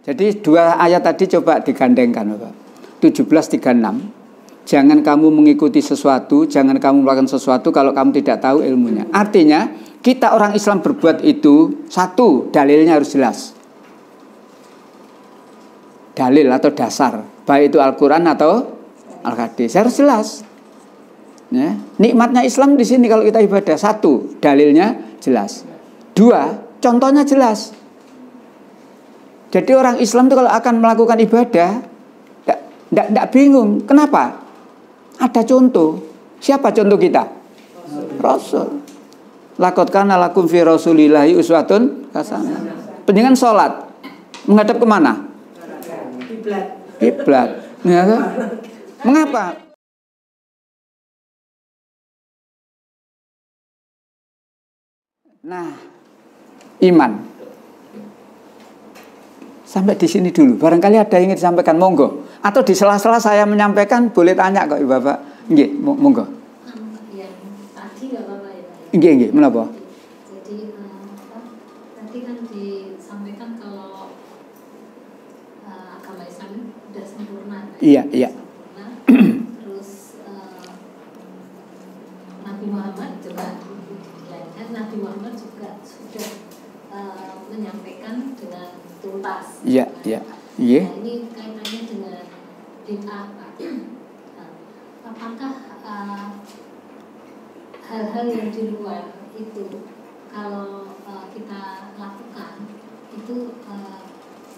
Jadi dua ayat tadi coba digandengkan Bapak. 17:36. Jangan kamu mengikuti sesuatu, jangan kamu melakukan sesuatu kalau kamu tidak tahu ilmunya. Artinya, kita orang Islam berbuat itu, satu, dalilnya harus jelas. Dalil atau dasar, baik itu Al-Quran atau Al-Hadis, harus jelas. Ya. Nikmatnya Islam di sini kalau kita ibadah, satu, dalilnya jelas. Dua, contohnya jelas. Jadi orang Islam itu kalau akan melakukan ibadah, tidak bingung. Kenapa? Ada contoh. Siapa contoh kita? Rasul. Laqad kana lakum fi Rasulillahi uswatun hasanah. Penjenengan sholat menghadap kemana? Kiblat. Ya, mengapa? Nah, iman. Sampai di sini dulu. Barangkali ada yang ingin disampaikan, monggo. Atau di sela-sela saya menyampaikan, boleh tanya kok Bapak. Nggih, monggo. Yang tadi nggak apa-apa ya Pak? Nggih, menapa? Jadi tadi kan disampaikan kalau agama Islam sudah sempurna. Iya. Sempurna. Terus Nabi Muhammad juga, ya kan Nabi Muhammad juga sudah menyampaikan dengan tuntas. Iya. Nah, ini kaitannya dengan bid'ah, Pak. Nah, apakah hal-hal yang di luar itu kalau kita lakukan itu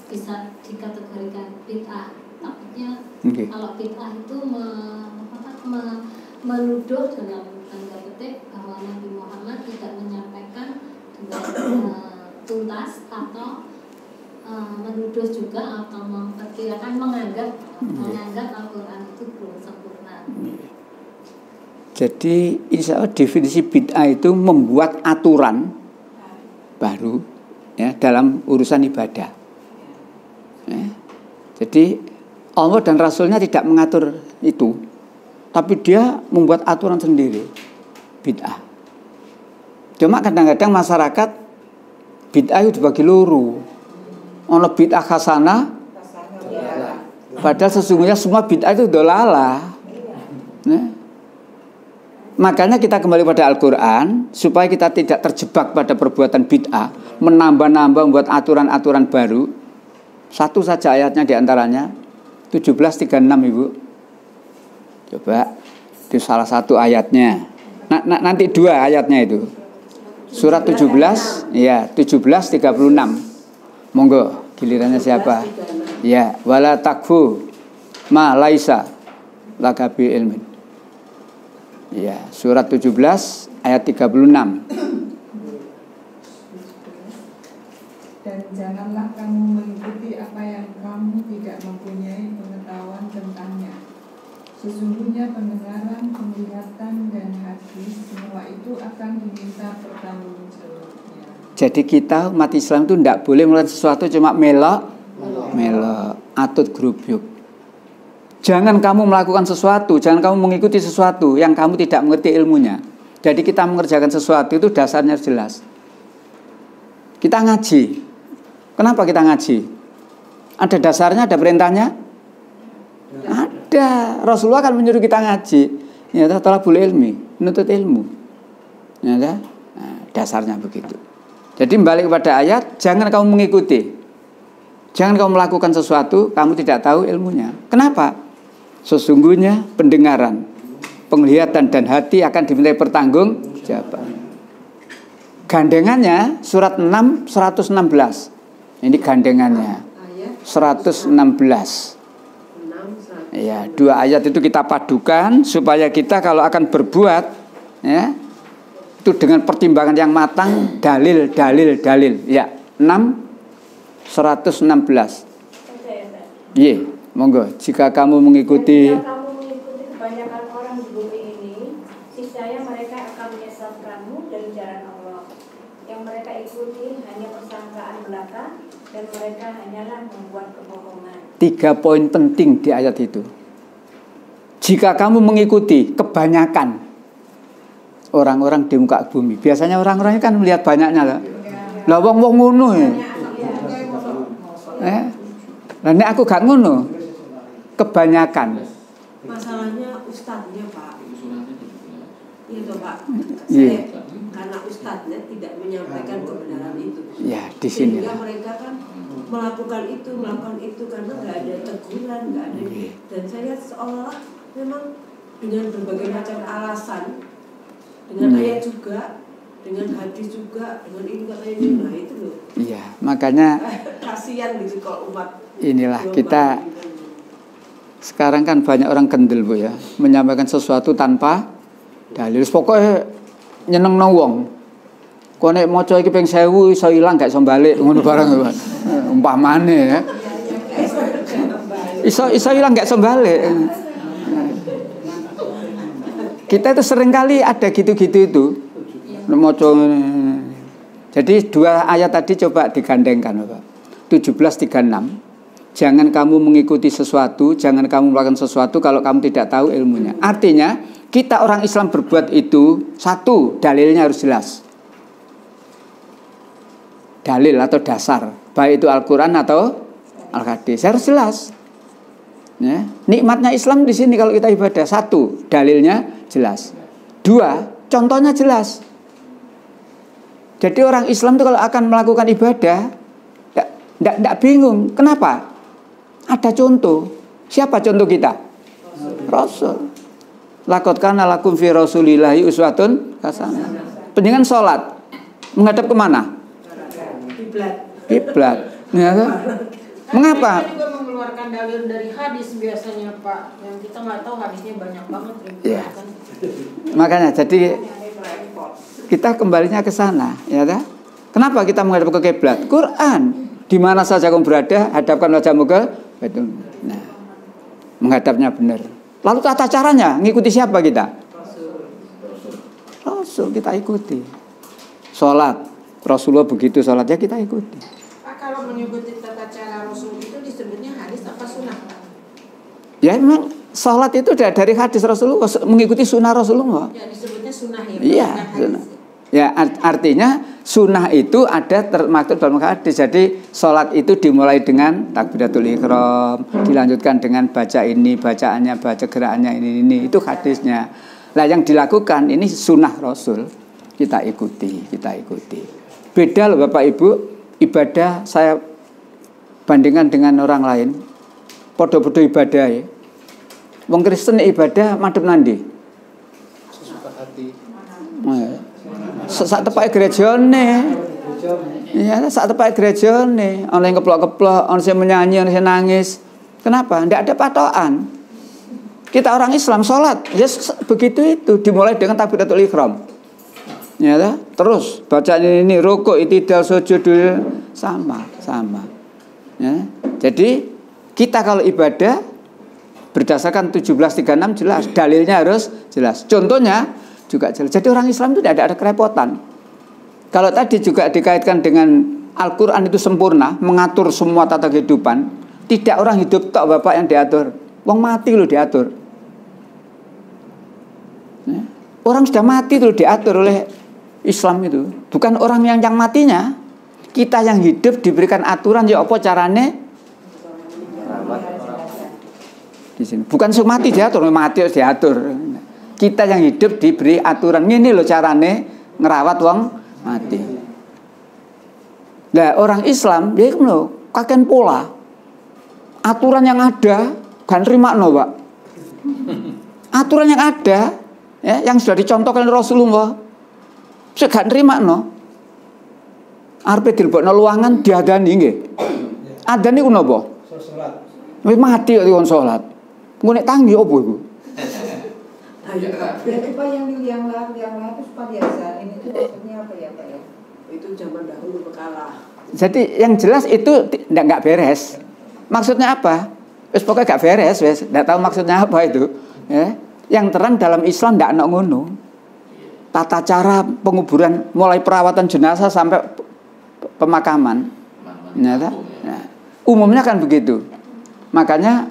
bisa dikategorikan bid'ah? Takutnya kalau bid'ah itu menuduh dalam tanda petik bahwa Nabi Muhammad tidak menyampaikan dengan tuntas, atau menuduh juga atau memperkirakan menganggap Al-Quran itu belum sempurna. Jadi insya Allah definisi bid'ah itu membuat aturan baru ya dalam urusan ibadah. Ya. Jadi Allah dan Rasulnya tidak mengatur itu, tapi dia membuat aturan sendiri, bid'ah. Cuma kadang-kadang masyarakat bid'ah itu dibagi loro. Ono bid'ah hasanah, padahal sesungguhnya semua bid'ah itu dolalah. Nah, makanya kita kembali pada Al-Quran supaya kita tidak terjebak pada perbuatan bid'ah, menambah-nambah membuat aturan-aturan baru. Satu saja ayatnya diantaranya 17:36 Ibu. Coba itu salah satu ayatnya. Nanti dua ayatnya itu. Surat 17, ya 17:36. Monggo, gilirannya siapa? Ya, wala takfu ma laisa laka bi ilmin. Ya, surat 17 ayat 36. Dan janganlah kamu mengikuti apa yang kamu tidak mempunyai pengetahuan tentangnya. Sesungguhnya pendengaran, penglihatan, dan hati semua itu akan diminta pertanggungjawabannya. Jadi kita umat Islam itu tidak boleh melakukan sesuatu cuma melok, atut grubyuk. Jangan kamu melakukan sesuatu, jangan kamu mengikuti sesuatu yang kamu tidak mengerti ilmunya. Jadi kita mengerjakan sesuatu itu dasarnya jelas. Kita ngaji. Kenapa kita ngaji? Ada dasarnya, ada perintahnya? Ada. Rasulullah kan menyuruh kita ngaji. Ya, talabul ilmi, menuntut ilmu. Ya, nah, dasarnya begitu. Jadi balik kepada ayat, jangan kamu mengikuti. Jangan kamu melakukan sesuatu, kamu tidak tahu ilmunya. Kenapa? Sesungguhnya pendengaran, penglihatan, dan hati akan dimintai pertanggungjawaban. Gandengannya surat 6, 116. Ini gandengannya 116. Ya, dua ayat itu kita padukan supaya kita kalau akan berbuat, ya, itu dengan pertimbangan yang matang, dalil. Ya, 6 116. Iya, monggo. Jika kamu mengikuti kebanyakan orang di bumi ini, niscaya mereka akan menyesatkanmu dari jalan Allah. Yang mereka ikuti hanya persangkaan belaka, dan mereka hanyalah membuat kebohongan. 3 poin penting di ayat itu. Jika kamu mengikuti kebanyakan orang-orang di muka bumi, biasanya orang-orangnya kan melihat banyaknya lah. Lah wong ngono ya. Lah nek aku gak ngono, kebanyakan. Masalahnya ustadznya Pak. Iya toh Pak. Iya. Karena ustadznya tidak menyampaikan kebenaran itu. Ya, di sini. Sehingga mereka kan melakukan itu karena nggak ada teguran, nggak ada. Dan saya seolah memang dengan berbagai macam alasan, dengan ayat juga, dengan hadis juga, dengan ini katanya ini, nah itu loh. Iya, makanya kasihan gitu kalau umat. Inilah kita sekarang kan banyak orang kendel Bu ya, menyampaikan sesuatu tanpa dalil. Pokoknya nyenengno wong. Kok nek maca iki ping 1000 iso ilang gak iso balik ngono barang Pak. Umpamane ya. Iso ilang gak iso balik. Kita itu seringkali ada gitu-gitu itu. Maca. Jadi dua ayat tadi coba digandengkan Bapak. 17:36. Jangan kamu mengikuti sesuatu, jangan kamu melakukan sesuatu kalau kamu tidak tahu ilmunya. Artinya, kita orang Islam berbuat itu, satu, dalilnya harus jelas. Dalil atau dasar, baik itu Al-Quran atau Al-Hadis, harus jelas. Ya. Nikmatnya Islam di sini kalau kita ibadah, satu, dalilnya jelas. Dua, contohnya jelas. Jadi orang Islam itu kalau akan melakukan ibadah, tidak bingung. Kenapa? Ada contoh. Siapa contoh kita? Rasul. Laqad kana lakum fi Rasulillahi uswatun hasanah. Penjenengan sholat menghadap kemana? Kiblat. Ya, kan? Mengapa? Kita juga mengeluarkan dalil dari hadis biasanya Pak, yang kita nggak tahu hadisnya banyak banget. Ya. Makanya jadi kita kembalinya ke sana, ya kan? Kenapa kita menghadap ke kiblat? Quran. Di mana saja kamu berada, hadapkan wajahmu ke Baitul. Nah, menghadapnya benar. Lalu tata caranya, ngikuti siapa kita? Rasul kita ikuti. Sholat, Rasulullah begitu sholatnya kita ikuti. Pak, kalau mengikuti tata cara Rasul itu disebutnya hadis apa sunnah? Ya memang sholat itu dari hadis Rasulullah, mengikuti sunnah Rasulullah. Ya disebutnya sunnah ya. Iya, sunnah. Ya artinya sunnah itu ada termaktub dalam hadis. Jadi sholat itu dimulai dengan takbiratul ihram, dilanjutkan dengan baca ini, bacaannya, baca gerakannya ini itu hadisnya. Nah yang dilakukan ini sunnah Rasul, kita ikuti. Beda loh Bapak Ibu, ibadah saya bandingkan dengan orang lain. Podo-podo ibadah ya. Wong Kristen ibadah madhep nandi. Sesuka hati. Sak tepake gerejane. Iya, sak tepake gerejane. Ana sing keplok-keplok, ana sing menyanyi, ana sing nangis. Kenapa? Tidak ada patokan. Kita orang Islam sholat, ya begitu itu. Dimulai dengan takbiratul ihram. Ya, terus bacaan ini rukuk, i'tidal, sujud sama. Ya. Jadi kita kalau ibadah berdasarkan 17:36 jelas, dalilnya harus jelas. Contohnya juga jelas. Jadi orang Islam itu tidak ada kerepotan. Kalau tadi juga dikaitkan dengan Al-Quran itu sempurna, mengatur semua tata kehidupan. Tidak orang hidup tok Bapak yang diatur. Wong mati loh diatur. Ya. Orang sudah mati loh diatur oleh Islam itu. Bukan orang yang matinya. Kita yang hidup diberikan aturan ya apa carane di sini. Bukan mati diatur, mati harus diatur. Kita yang hidup diberi aturan. Ini loh carane ngerawat wong mati. Nah orang Islam dia loh kakek pola. Aturan yang ada kan terima no Pak. Aturan yang ada ya, yang sudah dicontohkan Rasulullah saya gak terima no. Arep dilebokno luangan diadani nggih. Adane ku napa? Salat. Wis mati kok wong salat. Engko nek tangi opo iku? Berarti Pak yang lain itu Pak biasa. Ini tuh maksudnya apa ya Pak ya? Itu zaman dahulu berkala. Jadi yang jelas itu nggak beres. Maksudnya apa? Wis pokoknya gak beres, wis. Nggak tahu maksudnya apa itu. Ya. Yang terang dalam Islam nggak ana ngono. Tata cara penguburan mulai perawatan jenazah sampai pemakaman. Nah, umumnya kan begitu. Makanya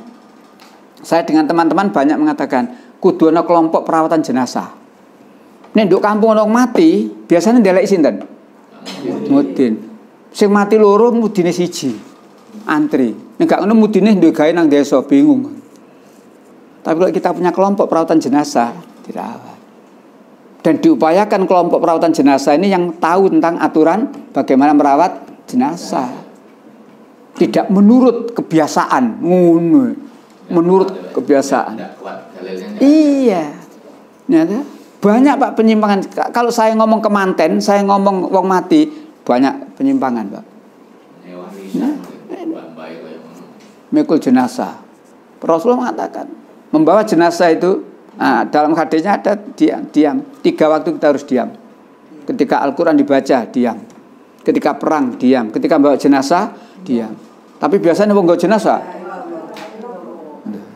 saya dengan teman-teman banyak mengatakan kudu ana kelompok perawatan jenazah. Nek nduk kampung ana mati, biasanya ndelek sinten? Mudin. Sing mati loro mudine siji. antri. Nek ngono mudine duwe gawe nang desa bingung. Tapi kalau kita punya kelompok perawatan jenazah dirawat. Dan diupayakan kelompok perawatan jenazah ini yang tahu tentang aturan bagaimana merawat jenazah. Tidak menurut kebiasaan, menurut kebiasaan. Iya. Nyata banyak Pak penyimpangan. Kalau saya ngomong kemanten, saya ngomong wong mati, banyak penyimpangan, Pak. Nah, mikul jenazah. Rasulullah mengatakan, membawa jenazah itu dalam hadisnya ada diam. 3 waktu kita harus diam. Ketika Al-Quran dibaca, diam. Ketika perang, diam. Ketika membawa jenazah, diam. Tapi biasanya wong nggawa jenazah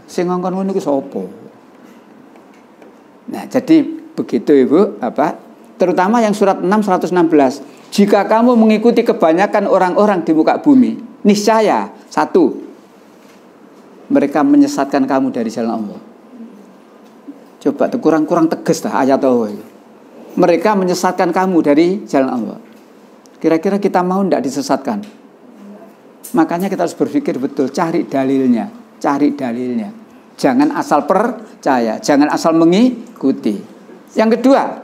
sing ngongkon ngono iku sapa? Nah, jadi begitu Ibu, terutama yang surat 6 116. Jika kamu mengikuti kebanyakan orang-orang di muka bumi, niscaya 1, mereka menyesatkan kamu dari jalan Allah. Coba tuh kurang tegas dah ayat Allah. Mereka menyesatkan kamu dari jalan Allah. Kira-kira kita mau tidak disesatkan? Makanya kita harus berpikir betul, cari dalilnya. Jangan asal percaya, jangan asal mengikuti. Yang kedua,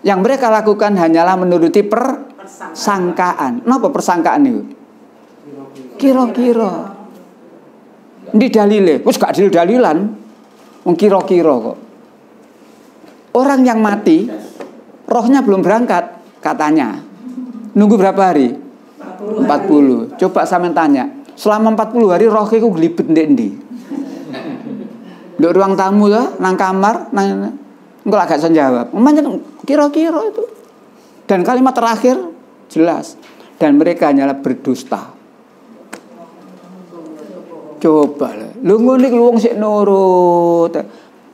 yang mereka lakukan hanyalah menuruti persangkaan. Kenapa persangkaan itu? Kira-kira. Ini dalile, wis gak dalil-dalilan. Wong kira-kira kok. Orang yang mati, rohnya belum berangkat, katanya. Nunggu berapa hari? 40. Coba sampean tanya, selama 40 hari roh iku glibet ndi? Nduk ruang tamu ya, nang kamar, nang engko gak iso jawab. Pancen kira-kira itu. Dan kalimat terakhir jelas, dan mereka hanyalah berdusta. Coba lu ngono iki wong sik nurut.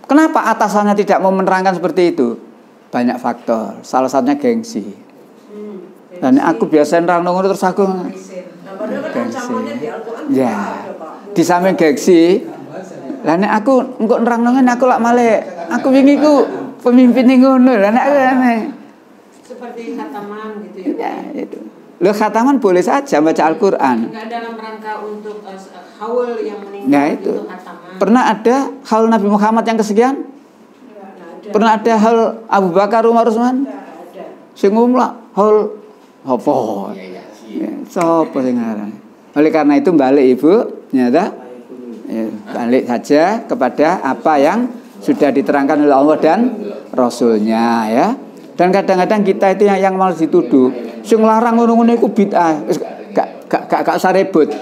Kenapa atasannya tidak mau menerangkan seperti itu? Banyak faktor. Salah satunya gengsi. Dan aku biasa nerangno ngono terus aku gengsi. Ya. Di samping gengsi, lah nek aku engko nerangno ngene aku lak male. Aku wingi ku pemimpin ngono. Lah nek seperti khataman gitu ya. Ya, itu. Loh, khataman boleh saja baca Al-Qur'an. Enggak dalam rangka untuk haul yang meninggal. Nah, itu. Khataman. Pernah ada haul Nabi Muhammad yang kesekian? Pernah ada haul Abu Bakar, Umar, Utsman? Sing umlah haul apa? Sapa sing ngaran? Oleh karena itu balik Ibu, nyata balik saja kepada apa yang sudah diterangkan oleh Allah dan Rasulnya ya. Dan kadang-kadang kita itu yang malah dituduh, sing larang ngono-ngono iku bid'ah. Gak usah ribut.